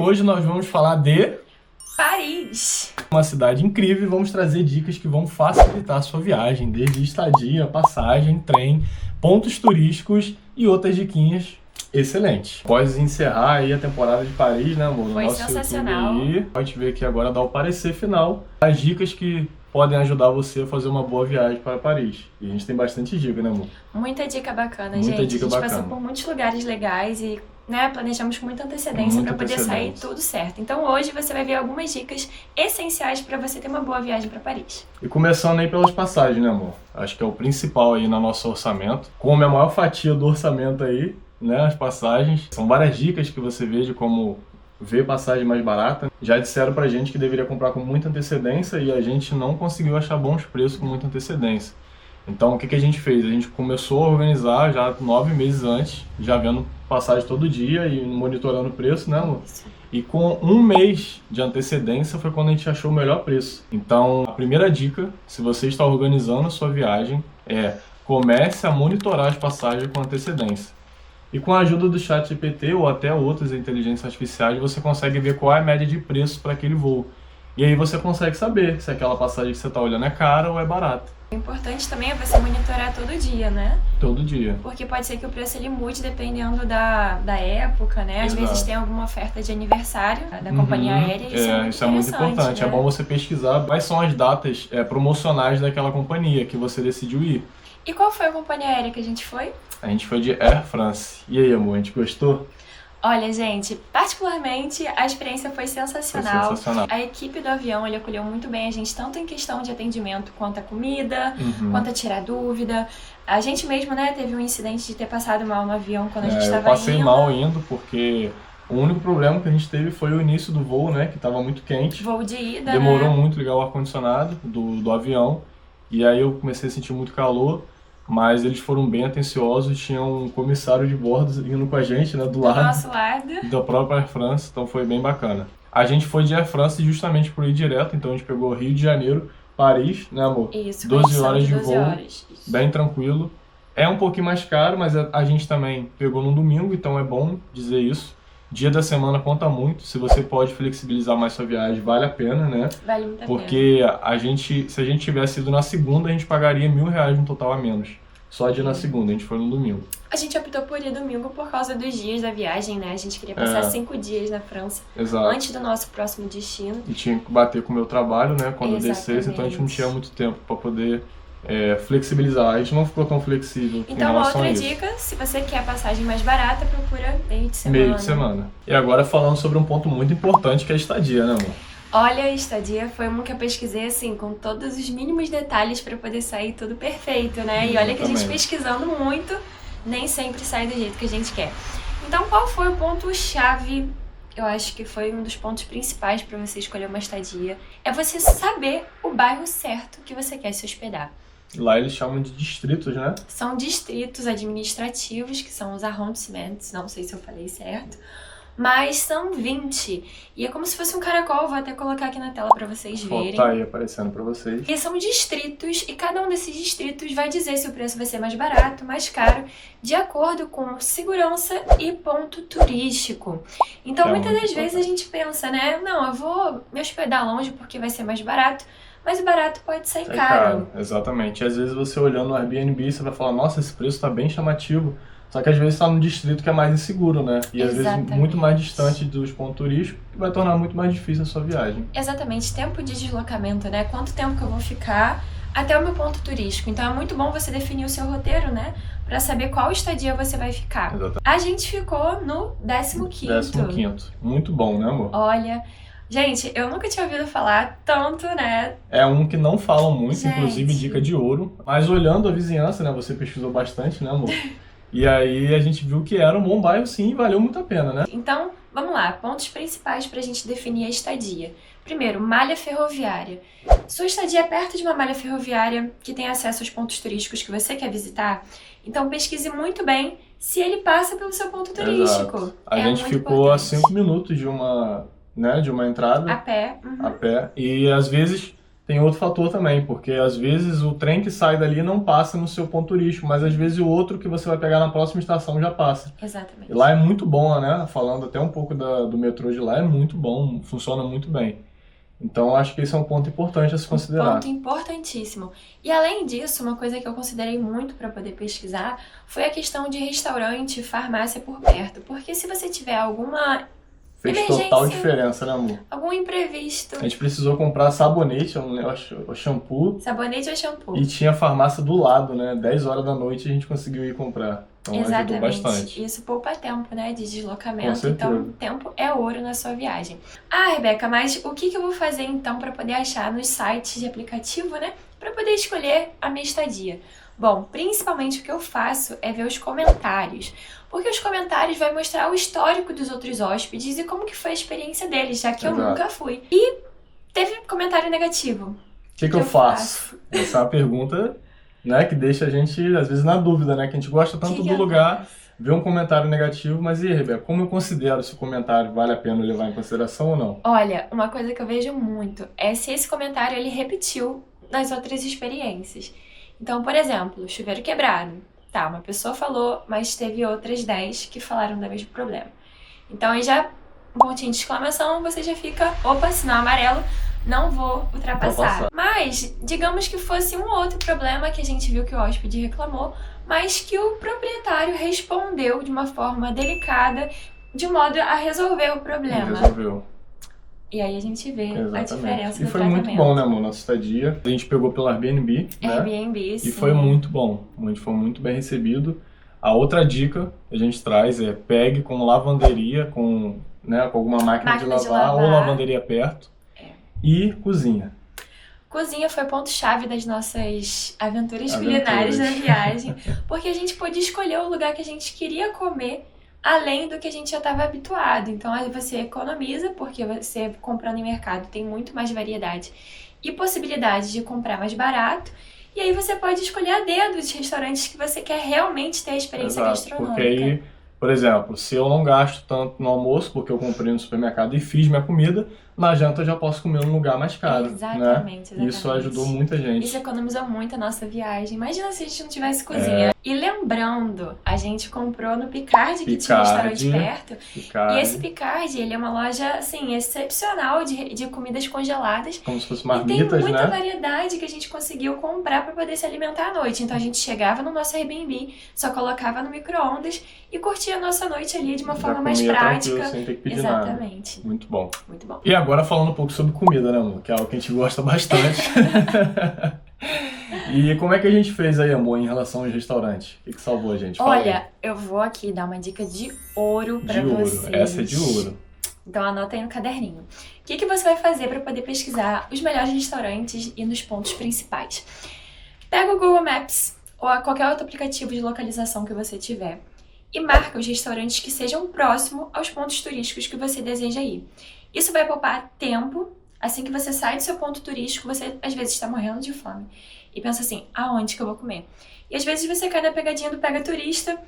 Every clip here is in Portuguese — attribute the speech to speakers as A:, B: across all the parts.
A: hoje nós vamos falar de
B: Paris.
A: uma cidade incrível e vamos trazer dicas que vão facilitar a sua viagem, desde estadia, passagem, trem, pontos turísticos e outras diquinhas excelentes. Após encerrar aí a temporada de Paris, né, amor? No
B: Foi
A: nosso
B: sensacional.
A: YouTube aí, pode ver aqui agora dar o parecer final, as dicas que podem ajudar você a fazer uma boa viagem para Paris. E a gente tem bastante dica, né, amor?
B: Muita dica bacana,
A: Muita
B: gente.
A: dica
B: a gente
A: bacana.
B: passou por muitos lugares legais e planejamos com muita antecedência
A: Muita
B: para poder sair
A: antecedência.
B: tudo certo. Então hoje você vai ver algumas dicas essenciais para você ter uma boa viagem para Paris.
A: E começando aí pelas passagens, né, amor? Acho que é o principal aí no nosso orçamento. Como é a maior fatia do orçamento aí, né, as passagens. São várias dicas que você vê de como ver passagem mais barata. Já disseram pra gente que deveria comprar com muita antecedência e a gente não conseguiu achar bons preços com muita antecedência. Então, o que a gente fez? A gente começou a organizar já 9 meses antes, já vendo passagem todo dia e monitorando o preço, né, amor? E com um mês de antecedência foi quando a gente achou o melhor preço. Então, a primeira dica, se você está organizando a sua viagem, é comece a monitorar as passagens com antecedência. E com a ajuda do ChatGPT ou até outras inteligências artificiais, você consegue ver qual é a média de preço para aquele voo. E aí você consegue saber se aquela passagem que você está olhando é cara ou é barata.
B: O importante também é você monitorar todo dia, né?
A: Todo dia.
B: Porque pode ser que o preço ele mude dependendo da época, né? Às
A: Exato.
B: vezes tem alguma oferta de aniversário da companhia aérea e
A: Isso é muito importante.
B: né?
A: É bom você pesquisar quais são as datas promocionais daquela companhia que você decidiu ir.
B: E qual foi a companhia aérea que a gente foi?
A: A gente foi de Air France. E aí, amor, a gente gostou?
B: Olha, gente, particularmente a experiência foi sensacional.
A: Foi sensacional.
B: A equipe do avião, ele acolheu muito bem a gente, tanto em questão de atendimento quanto a comida, quanto a tirar dúvida. A gente mesmo, né, teve um incidente de ter passado mal no avião quando a gente estava indo.
A: Eu passei mal indo porque o único problema que a gente teve foi o início do voo, né, que estava muito quente.
B: Voo de ida,
A: Demorou
B: né?
A: muito ligar o ar-condicionado do avião. E aí eu comecei a sentir muito calor. Mas eles foram bem atenciosos, tinha um comissário de bordo indo com a gente, né, do lado
B: nosso lado.
A: da própria Air France, então foi bem bacana. A gente foi de Air France justamente por ir direto, então a gente pegou Rio de Janeiro, Paris, né, amor?
B: Isso,
A: 12 horas de
B: 12
A: voo,
B: horas. Isso.
A: bem tranquilo. É um pouquinho mais caro, mas a gente também pegou no domingo, então é bom dizer isso. Dia da semana conta muito, se você pode flexibilizar mais sua viagem, vale a pena, né?
B: Vale muito a pena.
A: Porque se a gente tivesse ido na segunda, a gente pagaria R$1.000 no total a menos. Só de ir na segunda, a gente foi no domingo.
B: A gente optou por ir domingo por causa dos dias da viagem, né? A gente queria passar 5 dias na França,
A: Exato.
B: antes do nosso próximo destino.
A: E tinha que bater com o meu trabalho, né? Quando eu descesse, então a gente não
B: Exatamente.
A: tinha muito tempo para poder flexibilizar. A gente não ficou tão flexível em
B: Então,
A: relação a
B: outra
A: isso.
B: dica, se você quer a passagem mais barata, procura meio de semana.
A: Meio de semana. E agora falando sobre um ponto muito importante que é a estadia, né, amor?
B: Olha, a estadia foi uma que eu pesquisei, assim, com todos os mínimos detalhes para poder sair tudo perfeito, né? E olha que a gente
A: Exatamente.
B: pesquisando muito, nem sempre sai do jeito que a gente quer. Então, qual foi o ponto-chave? Eu acho que foi um dos pontos principais para você escolher uma estadia. É você saber o bairro certo que você quer se hospedar.
A: Lá eles chamam de distritos, né?
B: São distritos administrativos, que são os arrondissements, não sei se eu falei certo, mas são 20. E é como se fosse um caracol, vou até colocar aqui na tela para vocês
A: A foto
B: verem.
A: tá aí aparecendo para vocês.
B: E são distritos, e cada um desses distritos vai dizer se o preço vai ser mais barato, mais caro, de acordo com segurança e ponto turístico. Então,
A: É
B: muitas
A: muito
B: das vezes a gente pensa, né? Não, eu vou me hospedar longe porque vai ser mais barato, mas o barato pode sair
A: É
B: caro.
A: caro, exatamente. E às vezes você olhando no Airbnb, você vai falar, nossa, esse preço tá bem chamativo. Só que às vezes está num distrito que é mais inseguro, né? E às vezes
B: Exatamente.
A: muito mais distante dos pontos turísticos, que vai tornar muito mais difícil a sua viagem.
B: Exatamente, tempo de deslocamento, né? Quanto tempo que eu vou ficar até o meu ponto turístico. Então é muito bom você definir o seu roteiro, né? Pra saber qual estadia você vai ficar.
A: Exatamente.
B: A gente ficou no 15º.
A: 15º. Muito bom, né, amor?
B: Olha, gente, eu nunca tinha ouvido falar tanto, né?
A: É um que não falam muito,
B: Gente.
A: inclusive dica de ouro. Mas olhando a vizinhança, né? Você pesquisou bastante, né, amor? E aí a gente viu que era um bom bairro, sim, e valeu muito a pena, né?
B: Então, vamos lá, pontos principais pra gente definir a estadia. Primeiro, malha ferroviária. Sua estadia é perto de uma malha ferroviária que tem acesso aos pontos turísticos que você quer visitar, então pesquise muito bem se ele passa pelo seu ponto turístico.
A: Exato. A
B: É
A: gente
B: muito
A: ficou a
B: importante.
A: 5 minutos de uma entrada
B: A pé.
A: a pé. E às vezes tem outro fator também, porque às vezes o trem que sai dali não passa no seu ponto turístico, mas às vezes o outro que você vai pegar na próxima estação já passa.
B: Exatamente.
A: E lá é muito bom, né? Falando até um pouco do metrô de lá, é muito bom, funciona muito bem. Então acho que esse é um ponto importante a se considerar.
B: Ponto importantíssimo. E além disso, uma coisa que eu considerei muito para poder pesquisar foi a questão de restaurante, farmácia por perto. Porque se você tiver alguma
A: Fez
B: emergência,
A: total diferença, né, amor?
B: algum imprevisto.
A: A gente precisou comprar sabonete, o shampoo.
B: Sabonete ou shampoo?
A: E tinha farmácia do lado, né? 10 horas da noite a gente conseguiu ir comprar. Então ajudou bastante.
B: Isso poupa tempo, né, de
A: Com
B: deslocamento.
A: certeza.
B: Então, tempo é ouro na sua viagem. Ah, Rebeca, mas o que eu vou fazer então para poder achar nos sites de aplicativo, né? Para poder escolher a minha estadia? Bom, principalmente o que eu faço é ver os comentários. Porque os comentários vão mostrar o histórico dos outros hóspedes e como que foi a experiência deles, já que eu nunca fui. E teve comentário negativo.
A: O que eu faço? Essa é uma pergunta, né, que deixa a gente, às vezes, na dúvida, né? Que a gente gosta tanto do lugar, vê um comentário negativo, mas e aí, Rebeca, como eu considero esse comentário? Vale a pena levar em consideração ou não?
B: Olha, uma coisa que eu vejo muito é se esse comentário ele repetiu nas outras experiências. Então, por exemplo, chuveiro quebrado. Tá, uma pessoa falou, mas teve outras 10 que falaram do mesmo problema. Então aí já, um pontinho de exclamação, você já fica, opa, sinal amarelo, não vou ultrapassar. Mas, digamos que fosse um outro problema que a gente viu que o hóspede reclamou, mas que o proprietário respondeu de uma forma delicada, de modo a resolver o problema.
A: Resolveu.
B: E aí a gente vê
A: Exatamente.
B: a diferença
A: E
B: do
A: foi
B: tratamento.
A: muito bom, né, amor? Nossa estadia. A gente pegou pelo Airbnb, né?
B: Airbnb, sim.
A: E foi muito bom. A gente foi muito bem recebido. A outra dica que a gente traz é pegue com lavanderia, com alguma máquina de lavar ou lavanderia perto. E cozinha.
B: Cozinha foi ponto-chave das nossas aventuras culinárias da viagem, porque a gente pôde escolher o lugar que a gente queria comer, além do que a gente já estava habituado. Então aí você economiza, porque você comprando em mercado tem muito mais variedade e possibilidade de comprar mais barato. E aí você pode escolher a dedo os restaurantes que você quer realmente ter a experiência gastronômica.
A: Porque aí, por exemplo, se eu não gasto tanto no almoço, porque eu comprei no supermercado e fiz minha comida, na janta eu já posso comer num lugar mais caro.
B: Exatamente.
A: Isso ajudou muita gente.
B: Isso economizou muito a nossa viagem. Imagina se a gente não tivesse cozinha. E lembrando, a gente comprou no Picard, que tinha um restaurante perto. E esse Picard, ele é uma loja, assim, excepcional de comidas congeladas.
A: Como se fosse marmitas, né?
B: E tem muita variedade que a gente conseguiu comprar para poder se alimentar à noite. Então a gente chegava no nosso Airbnb, só colocava no micro-ondas e curtia a nossa noite ali de uma forma mais prática.
A: Sem ter que pedir
B: Exatamente.
A: Nada. Muito bom.
B: Muito bom.
A: E agora falando um pouco sobre comida, né, amor? Que é algo que a gente gosta bastante. E como é que a gente fez aí, amor, em relação aos restaurantes? O que salvou a gente?
B: Olha, eu vou aqui dar uma dica de ouro pra vocês.
A: Essa é de ouro.
B: Então anota aí no caderninho. O que você vai fazer para poder pesquisar os melhores restaurantes e nos pontos principais? Pega o Google Maps ou qualquer outro aplicativo de localização que você tiver e marca os restaurantes que sejam próximos aos pontos turísticos que você deseja ir. Isso vai poupar tempo. Assim que você sai do seu ponto turístico, você às vezes está morrendo de fome e pensa assim, aonde que eu vou comer? E às vezes você cai na pegadinha do pega turista,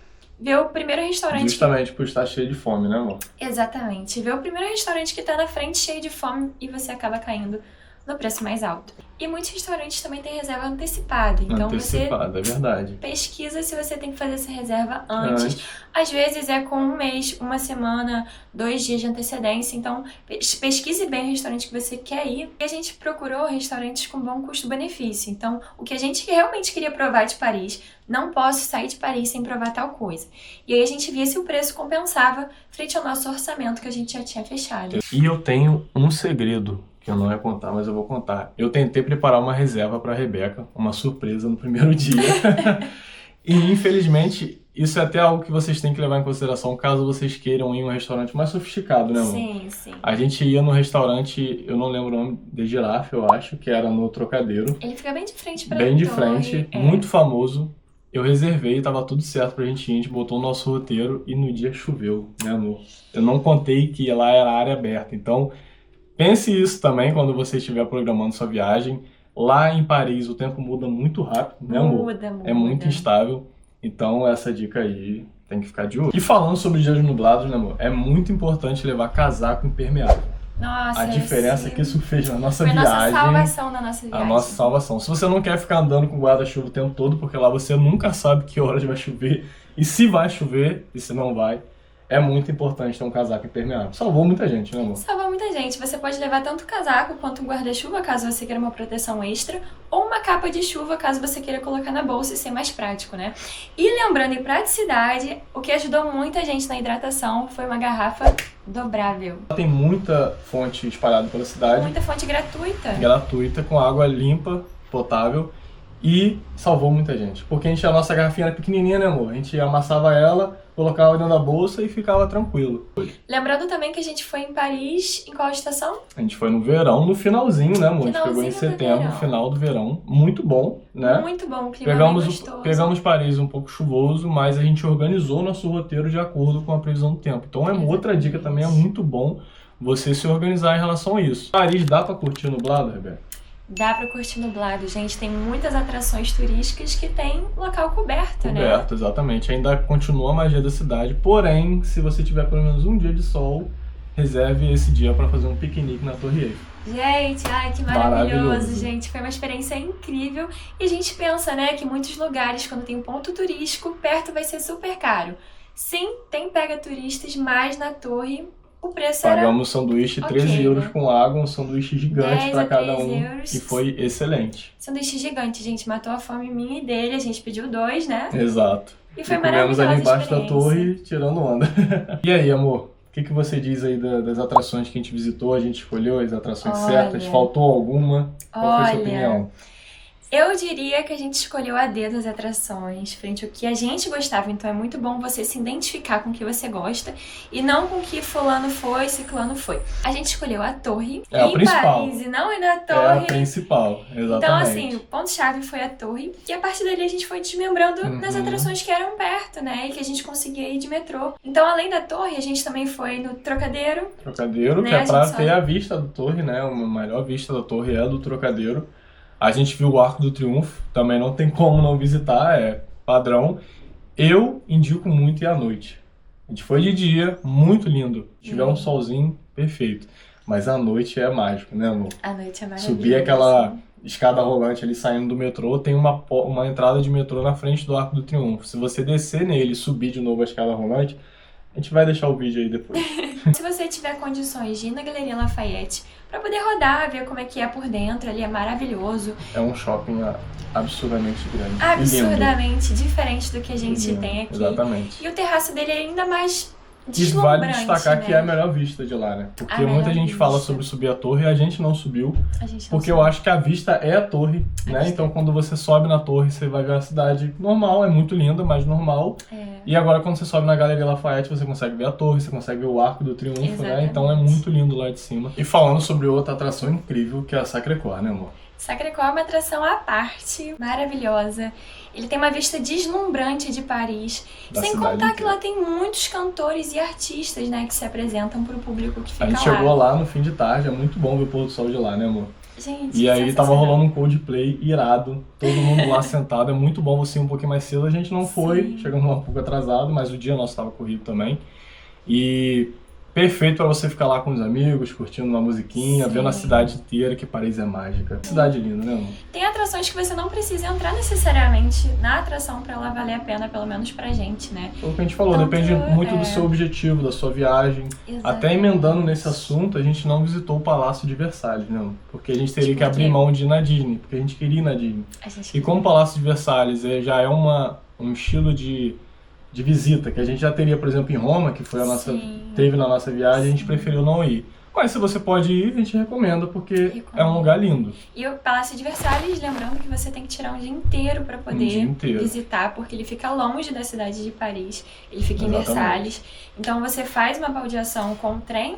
B: vê o primeiro restaurante...
A: Justamente por estar cheio de fome, né, amor?
B: Exatamente. Vê o primeiro restaurante que está na frente cheio de fome e você acaba caindo no preço mais alto. E muitos restaurantes também têm reserva antecipada. Então você
A: é verdade.
B: Pesquisa se você tem que fazer essa reserva antes. Às vezes é com um mês, uma semana, 2 dias de antecedência. Então pesquise bem o restaurante que você quer ir. E a gente procurou restaurantes com bom custo-benefício. Então o que a gente realmente queria provar de Paris, não posso sair de Paris sem provar tal coisa. E aí a gente via se o preço compensava frente ao nosso orçamento que a gente já tinha fechado.
A: E eu tenho um segredo que eu não ia contar, mas eu vou contar. Eu tentei preparar uma reserva para a Rebeca, uma surpresa no primeiro dia. E infelizmente, isso é até algo que vocês têm que levar em consideração caso vocês queiram ir em um restaurante mais sofisticado, né, amor?
B: Sim, sim.
A: A gente ia no restaurante, eu não lembro o nome, de Girafa, eu acho, que era no Trocadeiro.
B: Ele fica bem de frente pra
A: Bem de frente, muito famoso. Eu reservei, tava tudo certo pra gente ir, a gente botou o nosso roteiro e no dia choveu, né, amor? Eu não contei que lá era área aberta, então pense isso também quando você estiver programando sua viagem. Lá em Paris o tempo muda muito rápido, né, amor?
B: Muda.
A: É muito instável, então essa dica aí tem que ficar de olho. E falando sobre dias nublados, né, amor? É muito importante levar casaco impermeável.
B: Nossa,
A: A diferença que isso fez na nossa
B: foi
A: viagem.
B: a nossa salvação na nossa viagem.
A: A nossa salvação. Se você não quer ficar andando com guarda-chuva o tempo todo, porque lá você nunca sabe que horas vai chover, e se vai chover, e se não vai, é muito importante ter um casaco impermeável. Salvou muita gente, né, amor?
B: Salvou muita gente. Você pode levar tanto o casaco quanto um guarda-chuva, caso você queira uma proteção extra, ou uma capa de chuva, caso você queira colocar na bolsa e ser mais prático, né? E lembrando, em praticidade, o que ajudou muita gente na hidratação foi uma garrafa dobrável.
A: Tem muita fonte espalhada pela cidade,
B: Muita fonte
A: gratuita, com água limpa, potável, e salvou muita gente. Porque a nossa garrafinha era pequenininha, né, amor? A gente amassava ela, colocava dentro da bolsa e ficava tranquilo.
B: Lembrando também que a gente foi em Paris, em qual estação?
A: A gente foi no verão, no finalzinho, né, amor? A gente pegou em setembro, final do verão. Muito bom, né?
B: Muito bom, o clima bem gostoso.
A: Pegamos Paris um pouco chuvoso, mas a gente organizou nosso roteiro de acordo com a previsão do tempo. Então outra dica também, é muito bom você se organizar em relação a isso. Paris dá pra curtir nublado, Rebeca?
B: Dá pra curtir nublado, gente. Tem muitas atrações turísticas que tem local coberto, né?
A: Coberto, exatamente. Ainda continua a magia da cidade. Porém, se você tiver pelo menos um dia de sol, reserve esse dia para fazer um piquenique na Torre Eiffel.
B: Gente, ai, que maravilhoso, gente. Foi uma experiência incrível. E a gente pensa, né, que muitos lugares, quando tem um ponto turístico, perto vai ser super caro. Sim, tem pega turistas, mas na torre o preço era...
A: Pagamos sanduíche 13 euros com água, um sanduíche gigante para cada um,
B: euros.
A: que foi excelente.
B: Sanduíche gigante, gente, matou a fome minha e dele, a gente pediu 2, né?
A: Exato.
B: E foi
A: maravilhoso. Ali embaixo da
B: experiência.
A: torre, tirando onda. E aí, amor, o que você diz aí das atrações que a gente visitou? A gente escolheu as atrações certas? Faltou alguma? Qual foi a sua opinião?
B: Eu diria que a gente escolheu a dedo as atrações, frente ao que a gente gostava. Então é muito bom você se identificar com o que você gosta e não com o que fulano foi, ciclano foi. A gente escolheu a torre em Paris e não ir na torre.
A: É a principal, exatamente.
B: Então assim, o ponto-chave foi a torre e a partir dali a gente foi desmembrando nas atrações que eram perto, né? E que a gente conseguia ir de metrô. Então além da torre, a gente também foi no Trocadeiro.
A: Trocadeiro, né? Que é pra ter a vista da torre, né? A melhor vista da torre é do Trocadeiro. A gente viu o Arco do Triunfo, também não tem como não visitar, é padrão. Eu indico muito ir à noite. A gente foi de dia, muito lindo. Se tiver um solzinho, perfeito. Mas à noite é mágico, né, amor?
B: À noite é maravilhoso.
A: Subir aquela escada rolante ali saindo do metrô, tem uma entrada de metrô na frente do Arco do Triunfo. Se você descer nele e subir de novo a escada rolante, a gente vai deixar o vídeo aí depois.
B: Se você tiver condições de ir na Galeria Lafayette pra poder rodar, ver como é que é por dentro, ali é maravilhoso.
A: É um shopping absurdamente grande.
B: Absurdamente diferente do que a gente tem aqui.
A: Exatamente.
B: E o terraço dele é ainda mais
A: E
B: deslumbrante,
A: vale destacar
B: né?
A: que é a melhor vista de lá, né? Porque muita gente fala sobre subir a torre e a gente não subiu. Porque eu acho que a vista é a torre, né? Então quando você sobe na torre, você vai ver a cidade normal, é muito linda, mas normal. E agora quando você sobe na Galeria Lafayette, você consegue ver a torre, você consegue ver o Arco do Triunfo, né? Então é muito lindo lá de cima. E falando sobre outra atração incrível, que é a Sacré-Cœur, né, amor?
B: Sacré-Cœur é uma atração à parte, maravilhosa. Ele tem uma vista deslumbrante de Paris. Sem contar que lá tem muitos cantores e artistas, né, que se apresentam pro público que fica lá.
A: A gente chegou lá no fim de tarde, é muito bom ver o pôr do sol de lá, né, amor?
B: Gente,
A: e aí tava rolando um Coldplay irado, todo mundo lá sentado, é muito bom você ir um pouquinho mais cedo, a gente não foi, chegamos lá um pouco atrasado, mas o dia nosso tava corrido também. E perfeito pra você ficar lá com os amigos, curtindo uma musiquinha, vendo a cidade inteira, que Paris é mágica. Cidade linda, né, amor?
B: Tem atrações que você não precisa entrar necessariamente na atração pra ela valer a pena, pelo menos pra gente, né?
A: Foi o que a gente falou, depende muito do seu objetivo, da sua viagem. Até emendando nesse assunto, a gente não visitou o Palácio de Versalhes, né? Porque a gente teria que abrir mão de ir na Disney, porque a gente queria ir na Disney. E como o Palácio de Versalhes já é um estilo de visita que a gente já teria, por exemplo, em Roma, que foi teve na nossa viagem, a gente preferiu não ir. Mas se você pode ir, a gente recomenda, porque é um lugar lindo.
B: E o Palácio de Versalhes, lembrando que você tem que tirar um dia inteiro para poder visitar, porque ele fica longe da cidade de Paris, ele fica em Versalhes. Então você faz uma baldeação com o trem,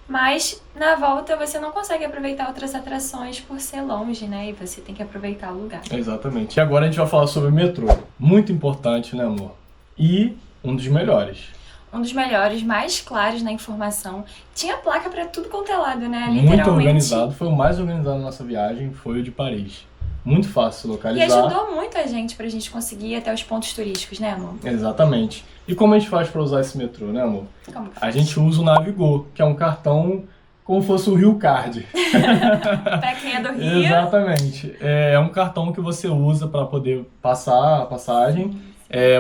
B: mas na volta você não consegue aproveitar outras atrações por ser longe, né? E você tem que aproveitar o lugar.
A: Exatamente. E agora a gente vai falar sobre o metrô. Muito importante, né, amor? E um dos melhores.
B: Um dos melhores, mais claros na informação. Tinha placa pra tudo quanto é lado, né? Literalmente.
A: Muito organizado. Foi o mais organizado da nossa viagem, foi o de Paris. Muito fácil localizar.
B: E ajudou muito a gente pra gente conseguir ir até os pontos turísticos, né, amor?
A: Exatamente. E como a gente faz pra usar esse metrô, né, amor?
B: Como que
A: a gente usa o Navigo, que é um cartão como fosse o Rio Card.
B: Pra quem é do Rio.
A: Exatamente. É um cartão que você usa para poder passar a passagem.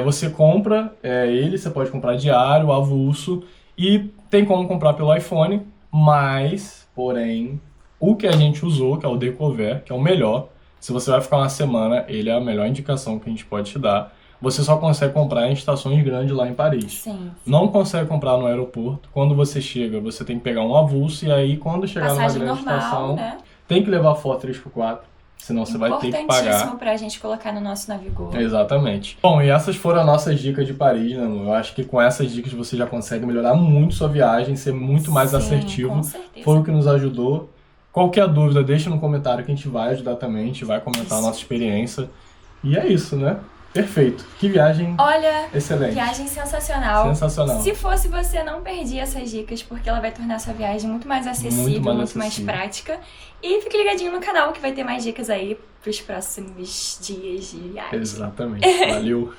A: Você compra ele, você pode comprar diário, avulso, e tem como comprar pelo iPhone, mas, porém, o que a gente usou, que é o Decover, que é o melhor, se você vai ficar uma semana, ele é a melhor indicação que a gente pode te dar. Você só consegue comprar em estações grandes lá em Paris.
B: Sim.
A: Não consegue comprar no aeroporto. Quando você chega, você tem que pegar um avulso, e aí quando chegar
B: Passagem
A: numa grande
B: normal,
A: estação,
B: né?
A: tem que levar foto 3x4, senão você vai ter que pagar.
B: Importantíssimo pra gente colocar no nosso Navigo.
A: Exatamente. Bom, e essas foram as nossas dicas de Paris, né, amor? Eu acho que com essas dicas você já consegue melhorar muito sua viagem, ser muito mais
B: Sim,
A: assertivo.
B: com certeza.
A: Foi o que nos ajudou. Qualquer dúvida, deixa no comentário que a gente vai ajudar também, a gente vai comentar a nossa experiência. E é isso, né? Perfeito. Que viagem excelente.
B: Viagem sensacional.
A: Sensacional.
B: Se fosse você, não perdia essas dicas, porque ela vai tornar sua viagem muito mais acessível, muito mais prática. E fique ligadinho no canal que vai ter mais dicas aí pros próximos dias de viagem.
A: Exatamente. Valeu.